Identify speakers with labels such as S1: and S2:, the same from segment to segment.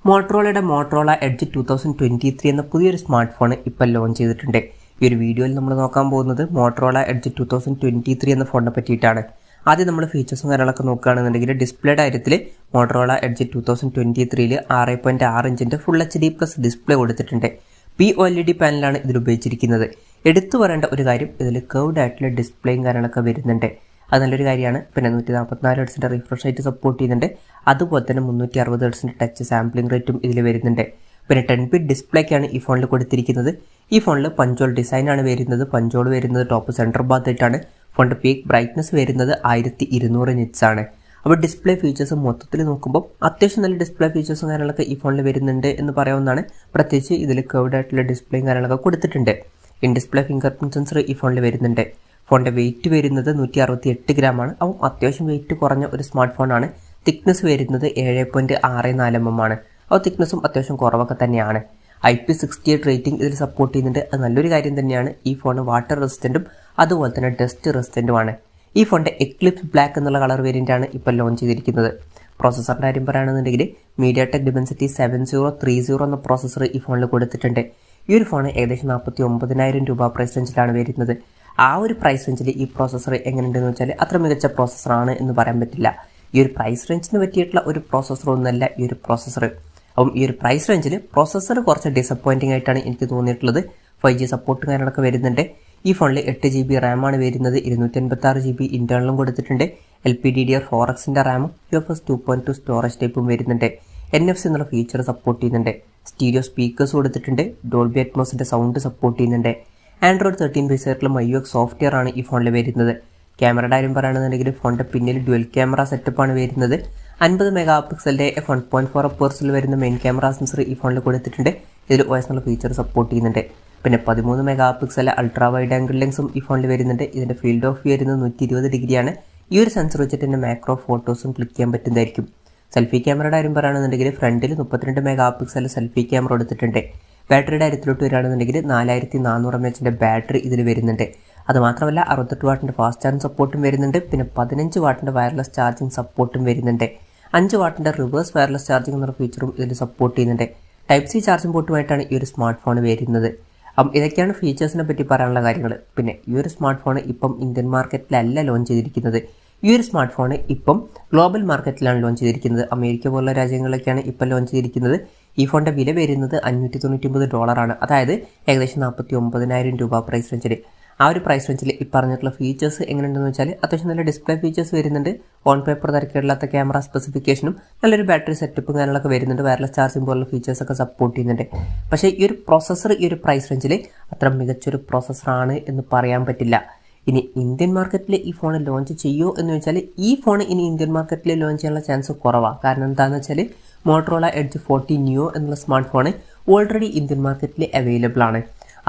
S1: മോട്ടറോളയുടെ Motorola edge 2023 എന്ന പുതിയൊരു smart phone ഇപ്പോൾ ലോഞ്ച് ചെയ്തിട്ടുണ്ട്. ഈ ഒരു വീഡിയോയിൽ നമ്മൾ നോക്കാൻ പോകുന്നത് മോട്ടറോള എഡ്ജ് 2023 എന്ന ഫോണിനെ പറ്റിയിട്ടാണ്. ആദ്യം നമ്മൾ ഫീച്ചേഴ്സും കാര്യങ്ങളൊക്കെ നോക്കുകയാണെന്നുണ്ടെങ്കിൽ ഡിസ്പ്ലേയുടെ കാര്യത്തിൽ മോട്ടറോള എഡ്ജ് 2023 6.6 ഇഞ്ചിൻ്റെ ഫുൾ HD+ ഡിസ്പ്ലേ കൊടുത്തിട്ടുണ്ട്. OLED പാനലാണ് ഇതിൽ ഉപയോഗിച്ചിരിക്കുന്നത്. എടുത്തു പറയേണ്ട ഒരു കാര്യം, ഇതിൽ കർവ്ഡ് ആയിട്ടുള്ള ഡിസ്പ്ലേയും കാര്യങ്ങളൊക്കെ വരുന്നുണ്ട്. അത് നല്ലൊരു കാര്യമാണ്. പിന്നെ 144 ഹെർട്സിൻ്റെ റിഫ്രഷ് റേറ്റ് സപ്പോർട്ട് ചെയ്യുന്നുണ്ട്. അതുപോലെ തന്നെ 360 ഹെർട്സിൻ്റെ ടച്ച് സാമ്പിളിംഗ് റേറ്റും ഇതിൽ വരുന്നുണ്ട്. പിന്നെ 10-bit ഡിസ്പ്ലേക്കാണ് ഈ ഫോണിൽ കൊടുത്തിരിക്കുന്നത്. ഈ ഫോണിൽ പഞ്ചോൾ ഡിസൈനാണ് വരുന്നത്. പഞ്ചോൾ വരുന്നത് ടോപ്പ് സെൻറ്റർ ഭാഗത്തായിട്ടാണ്. ഫോണിൻ്റെ പീക്ക് ബ്രൈറ്റ്നസ് വരുന്നത് 1200 നിറ്റ്സ് ആണ്. അപ്പോൾ ഡിസ്പ്ലേ ഫീച്ചേഴ്സ് മൊത്തത്തിൽ നോക്കുമ്പോൾ അത്യാവശ്യം നല്ല ഡിസ്പ്ലേ ഫീച്ചേഴ്സും കാര്യങ്ങളൊക്കെ ഈ ഫോണിൽ വരുന്നുണ്ട് എന്ന് പറയാവുന്നതാണ്. പ്രത്യേകിച്ച് ഇതിൽ കർവ്ഡ് ആയിട്ടുള്ള ഡിസ്പ്ലേയും കാര്യങ്ങളൊക്കെ കൊടുത്തിട്ടുണ്ട്. In display finger print sensor ഈ ഫോണിൽ വരുന്നുണ്ട്. ഫോണിൻ്റെ വെയിറ്റ് വരുന്നത് 168 ഗ്രാമാണ്. അപ്പം അത്യാവശ്യം വെയിറ്റ് കുറഞ്ഞ ഒരു സ്മാർട്ട് ഫോണാണ്. തിക്നെസ് വരുന്നത് 7.64 mm ആണ്. അപ്പോൾ തിക്നെസ്സും അത്യാവശ്യം കുറവൊക്കെ തന്നെയാണ്. IP68 റേറ്റിംഗ് ഇതിൽ സപ്പോർട്ട് ചെയ്യുന്നുണ്ട്. അത് നല്ലൊരു കാര്യം തന്നെയാണ്. ഈ ഫോൺ വാട്ടർ റെസിസ്റ്റൻറ്റും അതുപോലെ തന്നെ ഡസ്റ്റ് റെസിസ്റ്റൻറ്റുമാണ്. ഈ ഫോണിൻ്റെ എക്ലിപ്സ് ബ്ലാക്ക് എന്നുള്ള കളർ വേരിയൻ്റാണ് ഇപ്പോൾ ലോഞ്ച് ചെയ്തിരിക്കുന്നത്. പ്രോസസ്സറിൻ്റെ കാര്യം പറയുകയാണെന്നുണ്ടെങ്കിൽ mediatek dimensity 7030 എന്ന പ്രോസസ്സർ ഈ ഫോണിൽ കൊടുത്തിട്ടുണ്ട്. ഈ ഒരു ഫോൺ ഏകദേശം 49,000 രൂപ പ്രൈസ് റേഞ്ചിലാണ് വരുന്നത്. ആ ഒരു പ്രൈസ് റേഞ്ചിൽ ഈ പ്രോസസ്സർ എങ്ങനെയുണ്ടെന്ന് വെച്ചാൽ അത്ര മികച്ച പ്രോസസ്സറാണ് എന്ന് പറയാൻ പറ്റില്ല. ഈ ഒരു പ്രൈസ് റേഞ്ചിന് പറ്റിയിട്ടുള്ള ഒരു പ്രോസസ്സറൊന്നുമല്ല ഈ ഒരു പ്രോസസ്സർ. അപ്പം ഈ ഒരു പ്രൈസ് റേഞ്ചിൽ പ്രോസസ്സർ കുറച്ച് ഡിസപ്പോയിൻറ്റിംഗ് ആയിട്ടാണ് എനിക്ക് തോന്നിയിട്ടുള്ളത്. 5G സപ്പോർട്ടും കാര്യങ്ങളൊക്കെ വരുന്നുണ്ട്. ഈ ഫോണിൽ 8 GB റാമാണ് വരുന്നത്. 256 GB ഇൻറ്റേർണലും കൊടുത്തിട്ടുണ്ട്. LPDDR4Xൻ്റെ റാമും UFS 2.2 സ്റ്റോറേജ് ടൈപ്പും വരുന്നുണ്ട്. NFC എന്നുള്ള ഫീച്ചർ സപ്പോർട്ട് ചെയ്യുന്നുണ്ട്. സ്റ്റീരിയോ സ്പീക്കേഴ്സ് കൊടുത്തിട്ടുണ്ട്. ഡോൾബി അറ്റ്മോസിൻ്റെ സൗണ്ട് സപ്പോർട്ട് ചെയ്യുന്നുണ്ട്. Android 13 ബേസ് ആയിട്ടുള്ള MyUX സോഫ്റ്റ്വെയർ ആണ് ഈ ഫോണിൽ വരുന്നത്. ക്യാമറയുടെ കാര്യം പറയുകയാണെന്നുണ്ടെങ്കിൽ ഫോണിൻ്റെ പിന്നിൽ ഡ്യുവൽ ക്യാമറ സെറ്റപ്പാണ് വരുന്നത്. 50 മെഗാ പിക്സലിൻ്റെ f1.4 അപ്പേഴ്സിൽ വരുന്ന മെയിൻ ക്യാമറ സെൻസർ ഈ ഫോണിൽ കൊടുത്തിട്ടുണ്ട്. ഇതിൽ OS എന്നുള്ള ഫീച്ചർ സപ്പോർട്ട് ചെയ്യുന്നുണ്ട്. പിന്നെ 13 megapixel ultra wide angle ലെൻസും ഈ ഫോണിൽ വരുന്നുണ്ട്. ഇതിൻ്റെ ഫീൽഡ് ഓഫ് വ്യൂ വരുന്നത് 120 ഡിഗ്രിയാണ്. ഈ ഒരു സെൻസർ വെച്ചിട്ട് തന്നെ മാക്രോ ഫോട്ടോസും ക്ലിക്ക് ചെയ്യാൻ പറ്റുന്നതായിരിക്കും. സെൽഫി ക്യാമറയുടെ കാര്യം പറയുകയാണെന്നുണ്ടെങ്കിൽ ഫ്രണ്ടിൽ 32 മെഗാ പിക്സൽ സെൽഫി ക്യാമറ കൊടുത്തിട്ടുണ്ട്. ബാറ്ററിയുടെ കാര്യത്തിലോട്ട് വരികയാണെന്നുണ്ടെങ്കിൽ 4400 mAh ബാറ്ററി ഇതിൽ വരുന്നുണ്ട്. അതുമാത്രമല്ല 68 വാട്ടിൻ്റെ ഫാസ്റ്റ് ചാർജിങ് സപ്പോർട്ടും വരുന്നുണ്ട്. പിന്നെ 15 വാട്ടിൻ്റെ വയർലെസ് ചാർജിങ് സപ്പോർട്ടും വരുന്നുണ്ട്. 5 വാട്ടിൻ്റെ റിവേഴ്സ് വയർലെസ് ചാർജിങ് എന്നുള്ള ഫീച്ചറും ഇതിൽ സപ്പോർട്ട് ചെയ്യുന്നുണ്ട്. Type-C ചാർജിങ് പോർട്ടുമായിട്ടാണ് ഈ ഒരു സ്മാർട്ട് ഫോൺ വരുന്നത്. അപ്പം ഇതൊക്കെയാണ് ഫീച്ചേഴ്സിനെ പറ്റി പറയാനുള്ള കാര്യങ്ങൾ. പിന്നെ ഈ ഒരു സ്മാർട്ട് ഫോൺ ഇപ്പം ഇന്ത്യൻ മാർക്കറ്റിലല്ല ലോഞ്ച് ചെയ്തിരിക്കുന്നത്. ഈ ഒരു സ്മാർട്ട് ഫോൺ ഇപ്പം ഗ്ലോബൽ മാർക്കറ്റിലാണ് ലോഞ്ച് ചെയ്തിരിക്കുന്നത്. അമേരിക്ക പോലുള്ള രാജ്യങ്ങളിലൊക്കെയാണ് ഇപ്പം ലോഞ്ച് ചെയ്തിരിക്കുന്നത്. ഈ ഫോണിൻ്റെ വില വരുന്നത് $599. അതായത് ഏകദേശം 49,000 രൂപ പ്രൈസ് റേഞ്ചിൽ. ആ ഒരു പ്രൈസ് റേഞ്ചിൽ ഈ പറഞ്ഞിട്ടുള്ള ഫീച്ചേഴ്സ് എങ്ങനെയുണ്ടെന്ന് വെച്ചാൽ അത്യാവശ്യം നല്ല ഡിസ്പ്ലേ ഫീച്ചേഴ്സ് വരുന്നുണ്ട്. ഓൺ പേപ്പർ തിരക്കില്ലാത്ത ക്യാമറ സ്പെസിഫിക്കേഷനും നല്ലൊരു ബാറ്ററി സെറ്റപ്പും കാര്യങ്ങളൊക്കെ വരുന്നുണ്ട്. വയർലെസ് ചാർജിങ് പോലുള്ള ഫീച്ചേഴ്സൊക്കെ സപ്പോർട്ട് ചെയ്യുന്നുണ്ട്. പക്ഷേ ഈ ഒരു പ്രോസസ്സർ ഈ ഒരു പ്രൈസ് റേഞ്ചിൽ അത്ര മികച്ചൊരു പ്രോസസ്സറാണ് എന്ന് പറയാൻ പറ്റില്ല. ഇനി ഇന്ത്യൻ മാർക്കറ്റിൽ ഈ ഫോൺ ലോഞ്ച് ചെയ്യുമോ എന്ന് വെച്ചാൽ ഈ ഫോൺ ഇനി ഇന്ത്യൻ മാർക്കറ്റിൽ ലോഞ്ച് ചെയ്യാനുള്ള ചാൻസ് കുറവാണ്. കാരണം എന്താണെന്ന് വെച്ചാൽ മോട്ടറോള എഡ്ജ് 40 ന്യൂ എന്നുള്ള സ്മാർട്ട് ഫോൺ ഓൾറെഡി ഇന്ത്യൻ മാർക്കറ്റിൽ അവൈലബിൾ ആണ്.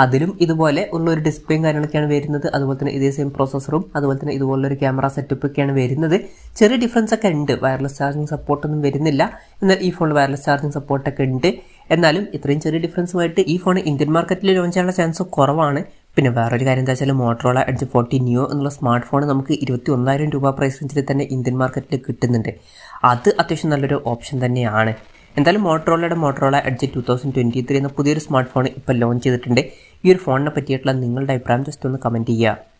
S1: അതിലും ഇതുപോലെ ഉള്ളൊരു ഡിസ്പ്ലേയും കാര്യങ്ങളൊക്കെയാണ് വരുന്നത്. അതുപോലെ തന്നെ ഇതേ സെയിം പ്രോസസ്സറും അതുപോലെ തന്നെ ഇതുപോലൊരു ക്യാമറ സെറ്റപ്പൊക്കെയാണ് വരുന്നത്. ചെറിയ ഡിഫറൻസ് ഒക്കെ ഉണ്ട്. വയർലെസ് ചാർജിങ് സപ്പോർട്ടൊന്നും വരുന്നില്ല. എന്നാൽ ഈ ഫോണിൽ വയർലെസ് ചാർജിങ് സപ്പോർട്ടൊക്കെ ഉണ്ട്. എന്നാലും ഇത്രയും ചെറിയ ഡിഫറൻസുമായിട്ട് ഈ ഫോൺ ഇന്ത്യൻ മാർക്കറ്റിൽ ലോഞ്ച് ചെയ്യാനുള്ള ചാൻസ് കുറവാണ്. പിന്നെ വേറൊരു കാര്യം എന്താ വെച്ചാൽ മോട്ടറോള എഡ്ജ് 40 ന്യൂ എന്നുള്ള സ്മാർട്ട് ഫോൺ നമുക്ക് 21,000 രൂപ പ്രൈസ് റേഞ്ചിൽ തന്നെ ഇന്ത്യൻ മാർക്കറ്റിൽ കിട്ടുന്നുണ്ട്. അത് അത്യാവശ്യം നല്ലൊരു ഓപ്ഷൻ തന്നെയാണ്. എന്തായാലും മോട്ടറോള എഡ്ജ് 2023 എന്ന പുതിയൊരു സ്മാർട്ട് ഫോൺ ഇപ്പോൾ ലോഞ്ച് ചെയ്തിട്ടുണ്ട്. ഈ ഒരു ഫോണിനെ പറ്റിയിട്ടുള്ള നിങ്ങളുടെ അഭിപ്രായം ജസ്റ്റ് ഒന്ന് കമൻറ്റ് ചെയ്യുക.